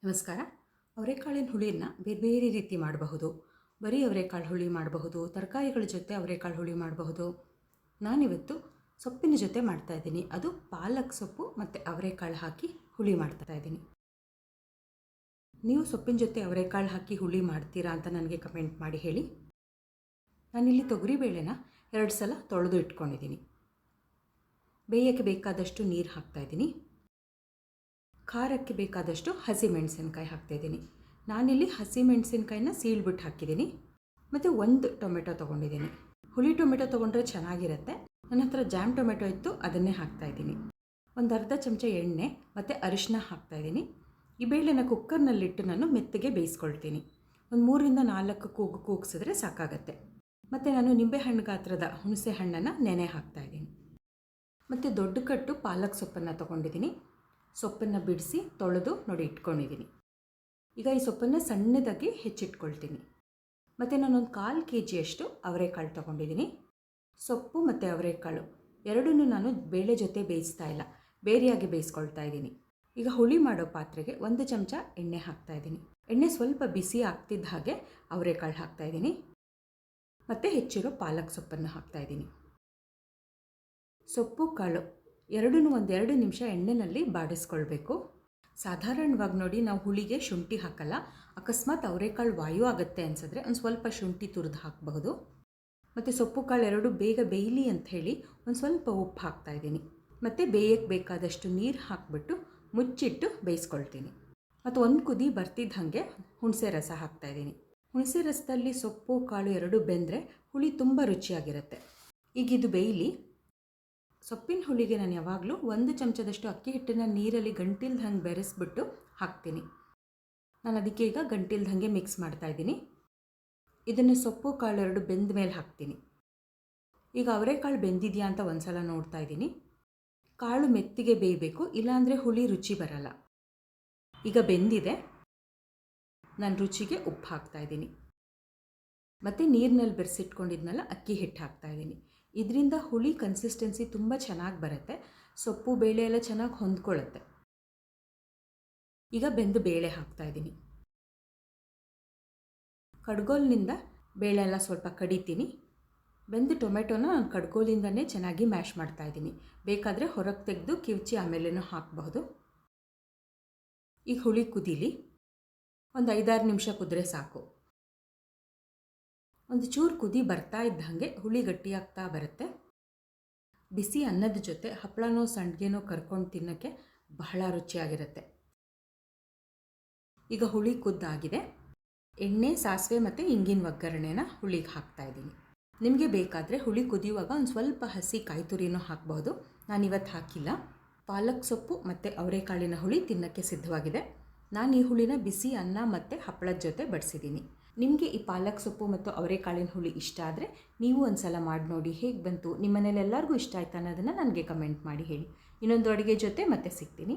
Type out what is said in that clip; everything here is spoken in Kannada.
ನಮಸ್ಕಾರ. ಅವರೆಕಾಳಿನ ಹುಳಿನ ಬೇರೆ ಬೇರೆ ರೀತಿ ಮಾಡಬಹುದು. ಬರೀ ಅವರೆಕಾಳು ಹುಳಿ ಮಾಡಬಹುದು, ತರಕಾರಿಗಳ ಜೊತೆ ಅವರೆಕಾಳು ಹುಳಿ ಮಾಡಬಹುದು. ನಾನಿವತ್ತು ಸೊಪ್ಪಿನ ಜೊತೆ ಮಾಡ್ತಾಯಿದ್ದೀನಿ. ಅದು ಪಾಲಕ್ ಸೊಪ್ಪು ಮತ್ತು ಅವರೆಕಾಳು ಹಾಕಿ ಹುಳಿ ಮಾಡ್ತಾಯಿದ್ದೀನಿ. ನೀವು ಸೊಪ್ಪಿನ ಜೊತೆ ಅವರೆಕಾಳು ಹಾಕಿ ಹುಳಿ ಮಾಡ್ತೀರಾ ಅಂತ ನನಗೆ ಕಮೆಂಟ್ ಮಾಡಿ ಹೇಳಿ. ನಾನಿಲ್ಲಿ ತೊಗರಿಬೇಳೆನ 2 ಸಲ ತೊಳೆದು ಇಟ್ಕೊಂಡಿದ್ದೀನಿ. ಬೇಯಕ್ಕೆ ಬೇಕಾದಷ್ಟು ನೀರು ಹಾಕ್ತಾಯಿದ್ದೀನಿ. ಖಾರಕ್ಕೆ ಬೇಕಾದಷ್ಟು ಹಸಿಮೆಣಸಿನ್ಕಾಯಿ ಹಾಕ್ತಾಯಿದ್ದೀನಿ. ನಾನಿಲ್ಲಿ ಹಸಿಮೆಣಸಿನ್ಕಾಯಿನ ಸೀಳ್ಬಿಟ್ಟು ಹಾಕಿದ್ದೀನಿ. ಮತ್ತು 1 ಟೊಮೆಟೊ ತೊಗೊಂಡಿದ್ದೀನಿ. ಹುಳಿ ಟೊಮೆಟೊ ತೊಗೊಂಡ್ರೆ ಚೆನ್ನಾಗಿರುತ್ತೆ. ನನ್ನ ಹತ್ರ ಜಾಮ್ ಟೊಮೆಟೊ ಇತ್ತು, ಅದನ್ನೇ ಹಾಕ್ತಾಯಿದ್ದೀನಿ. ಒಂದು ಅರ್ಧ ಚಮಚ ಎಣ್ಣೆ ಮತ್ತು ಅರಿಶಿನ ಹಾಕ್ತಾಯಿದ್ದೀನಿ. ಈ ಬೇಳೆನ ಕುಕ್ಕರ್ನಲ್ಲಿಟ್ಟು ನಾನು ಮೆತ್ತಗೆ ಬೇಯಿಸ್ಕೊಳ್ತೀನಿ. ಒಂದು 3ರಿಂದ 4 ಕೂಗು ಕೂಗಿಸಿದ್ರೆ ಸಾಕಾಗತ್ತೆ. ಮತ್ತು ನಾನು ನಿಂಬೆಹಣ್ಣು ಗಾತ್ರದ ಹುಣಸೆ ಹಣ್ಣನ್ನು ನೆನೆ ಹಾಕ್ತಾಯಿದ್ದೀನಿ. ಮತ್ತು ದೊಡ್ಡ ಕಟ್ಟು ಪಾಲಕ್ ಸೊಪ್ಪನ್ನು ತೊಗೊಂಡಿದ್ದೀನಿ. ಸೊಪ್ಪನ್ನು ಬಿಡಿಸಿ ತೊಳೆದು ನೋಡಿ ಇಟ್ಕೊಂಡಿದ್ದೀನಿ. ಈಗ ಈ ಸೊಪ್ಪನ್ನು ಸಣ್ಣದಾಗಿ ಹೆಚ್ಚಿಟ್ಕೊಳ್ತೀನಿ. ಮತ್ತು ನಾನೊಂದು 1/4 kg ಅವರೆಕಾಳು ತೊಗೊಂಡಿದ್ದೀನಿ. ಸೊಪ್ಪು ಮತ್ತು ಅವರೆಕಾಳು ಎರಡನ್ನೂ ನಾನು ಬೇಳೆ ಜೊತೆ ಬೇಯಿಸ್ತಾ ಇಲ್ಲ, ಬೇರೆಯಾಗಿ ಬೇಯಿಸ್ಕೊಳ್ತಾ ಇದ್ದೀನಿ. ಈಗ ಹುಳಿ ಮಾಡೋ ಪಾತ್ರೆಗೆ 1 ಚಮಚ ಎಣ್ಣೆ ಹಾಕ್ತಾಯಿದ್ದೀನಿ. ಎಣ್ಣೆ ಸ್ವಲ್ಪ ಬಿಸಿ ಆಗ್ತಿದ್ದ ಹಾಗೆ ಅವರೆಕಾಳು ಹಾಕ್ತಾಯಿದ್ದೀನಿ. ಮತ್ತು ಹೆಚ್ಚಿರೋ ಪಾಲಕ್ ಸೊಪ್ಪನ್ನು ಹಾಕ್ತಾಯಿದ್ದೀನಿ. ಸೊಪ್ಪು ಕಾಳು ಎರಡನ್ನೂ 1-2 ನಿಮಿಷ ಎಣ್ಣೆಯಲ್ಲಿ ಬಾಡಿಸ್ಕೊಳ್ಬೇಕು. ಸಾಧಾರಣವಾಗಿ ನೋಡಿ ನಾವು ಹುಳಿಗೆ ಶುಂಠಿ ಹಾಕಲ್ಲ. ಅಕಸ್ಮಾತ್ ಅವರೆಕಾಳು ವಾಯು ಆಗುತ್ತೆ ಅನಿಸಿದ್ರೆ ಒಂದು ಸ್ವಲ್ಪ ಶುಂಠಿ ತುರಿದು ಹಾಕಬಹುದು. ಮತ್ತು ಸೊಪ್ಪು ಕಾಳು ಎರಡು ಬೇಗ ಬೇಯಲಿ ಅಂಥೇಳಿ ಒಂದು ಸ್ವಲ್ಪ ಉಪ್ಪು ಹಾಕ್ತಾಯಿದ್ದೀನಿ. ಮತ್ತು ಬೇಯಕ್ಕೆ ಬೇಕಾದಷ್ಟು ನೀರು ಹಾಕಿಬಿಟ್ಟು ಮುಚ್ಚಿಟ್ಟು ಬೇಯಿಸ್ಕೊಳ್ತೀನಿ. ಮತ್ತು 1 ಕುದಿ ಬರ್ತಿದ್ದ ಹಾಗೆ ಹುಣಸೆ ರಸ ಹಾಕ್ತಾಯಿದ್ದೀನಿ. ಹುಣಸೆ ರಸದಲ್ಲಿ ಸೊಪ್ಪು ಕಾಳು ಎರಡು ಬೆಂದರೆ ಹುಳಿ ತುಂಬ ರುಚಿಯಾಗಿರುತ್ತೆ. ಈಗ ಇದು ಬೇಯಲಿ. ಸೊಪ್ಪಿನ ಹುಳಿಗೆ ನಾನು ಯಾವಾಗಲೂ 1 ಚಮಚದಷ್ಟು ಅಕ್ಕಿ ಹಿಟ್ಟನ್ನು ನೀರಲ್ಲಿ ಗಂಟಿಲ್ದ ಹಂಗೆ ಬೆರೆಸ್ಬಿಟ್ಟು ಹಾಕ್ತೀನಿ. ನಾನು ಅದಕ್ಕೆ ಈಗ ಗಂಟಿಲ್ದ ಹಾಗೆ ಮಿಕ್ಸ್ ಮಾಡ್ತಾಯಿದ್ದೀನಿ. ಇದನ್ನು ಸೊಪ್ಪು ಕಾಳು ಎರಡು ಬೆಂದ ಮೇಲೆ ಹಾಕ್ತೀನಿ. ಈಗ ಅವರೆಕಾಳು ಬೆಂದಿದೆಯಾ ಅಂತ ಒಂದು ಸಲ ನೋಡ್ತಾ ಇದ್ದೀನಿ. ಕಾಳು ಮೆತ್ತಿಗೆ ಬೇಯಬೇಕು, ಇಲ್ಲಾಂದರೆ ಹುಳಿ ರುಚಿ ಬರಲ್ಲ. ಈಗ ಬೆಂದಿದೆ. ನಾನು ರುಚಿಗೆ ಉಪ್ಪು ಹಾಕ್ತಾಯಿದ್ದೀನಿ. ಮತ್ತು ನೀರಿನಲ್ಲಿ ಬೆರೆಸಿಟ್ಕೊಂಡಿದ್ನಲ್ಲ ಅಕ್ಕಿ ಹಿಟ್ಟು ಹಾಕ್ತಾಯಿದ್ದೀನಿ. ಇದರಿಂದ ಹುಳಿ ಕನ್ಸಿಸ್ಟೆನ್ಸಿ ತುಂಬ ಚೆನ್ನಾಗಿ ಬರುತ್ತೆ. ಸೊಪ್ಪು ಬೇಳೆ ಎಲ್ಲ ಚೆನ್ನಾಗಿ ಹೊಂದ್ಕೊಳ್ಳುತ್ತೆ. ಈಗ ಬೆಂದು ಬೇಳೆ ಹಾಕ್ತಾಯಿದ್ದೀನಿ. ಕಡ್ಗೋಲಿನಿಂದ ಬೇಳೆ ಎಲ್ಲ ಸ್ವಲ್ಪ ಕಡಿತೀನಿ. ಬೆಂದು ಟೊಮೆಟೊನ ನಾನು ಕಡ್ಗೋಲಿಂದನೇ ಚೆನ್ನಾಗಿ ಮ್ಯಾಶ್ ಮಾಡ್ತಾಯಿದ್ದೀನಿ. ಬೇಕಾದರೆ ಹೊರಗೆ ತೆಗೆದು ಕಿವುಚಿ ಆಮೇಲೇನೂ ಹಾಕಬಹುದು. ಈಗ ಹುಳಿ ಕುದೀಲಿ. ಒಂದು 5-6 ನಿಮಿಷ ಕುದ್ರೆ ಸಾಕು. ಒಂದು ಚೂರು ಕುದಿ ಬರ್ತಾ ಇದ್ದ ಹಾಗೆ ಹುಳಿ ಗಟ್ಟಿಯಾಗ್ತಾ ಬರುತ್ತೆ. ಬಿಸಿ ಅನ್ನದ ಜೊತೆ ಹಪ್ಪಳನೋ ಸಂಡಿಗೆನೋ ಕರ್ಕೊಂಡು ತಿನ್ನೋಕ್ಕೆ ಬಹಳ ರುಚಿಯಾಗಿರುತ್ತೆ. ಈಗ ಹುಳಿ ಕುದ್ದಾಗಿದೆ. ಎಣ್ಣೆ, ಸಾಸಿವೆ ಮತ್ತು ಇಂಗಿನ ಒಗ್ಗರಣೆನ ಹುಳಿಗೆ ಹಾಕ್ತಾಯಿದ್ದೀನಿ. ನಿಮಗೆ ಬೇಕಾದರೆ ಹುಳಿ ಕುದಿಯುವಾಗ ಒಂದು ಸ್ವಲ್ಪ ಹಸಿ ಕಾಯಿ ತುರಿನೂ ಹಾಕ್ಬೋದು. ನಾನಿವತ್ತು ಹಾಕಿಲ್ಲ. ಪಾಲಕ್ ಸೊಪ್ಪು ಮತ್ತು ಅವರೆಕಾಳಿನ ಹುಳಿ ತಿನ್ನೋಕ್ಕೆ ಸಿದ್ಧವಾಗಿದೆ. ನಾನು ಈ ಹುಳಿನ ಬಿಸಿ ಅನ್ನ ಮತ್ತು ಹಪ್ಪಳದ ಜೊತೆ ಬಡಿಸಿದ್ದೀನಿ. ನಿಮಗೆ ಈ ಪಾಲಕ್ ಸೊಪ್ಪು ಮತ್ತು ಅವರೆಕಾಳಿನ ಹುಳಿ ಇಷ್ಟ ಆದರೆ ನೀವು ಒಂದು ಸಲ ಮಾಡಿ ನೋಡಿ ಹೇಗೆ ಬಂತು, ನಿಮ್ಮ ಮನೇಲಿ ಎಲ್ಲರಿಗೂ ಇಷ್ಟ ಆಯ್ತು ಅನ್ನೋದನ್ನು ನನಗೆ ಕಮೆಂಟ್ ಮಾಡಿ ಹೇಳಿ. ಇನ್ನೊಂದು ಅಡುಗೆ ಜೊತೆ ಮತ್ತೆ ಸಿಗ್ತೀನಿ.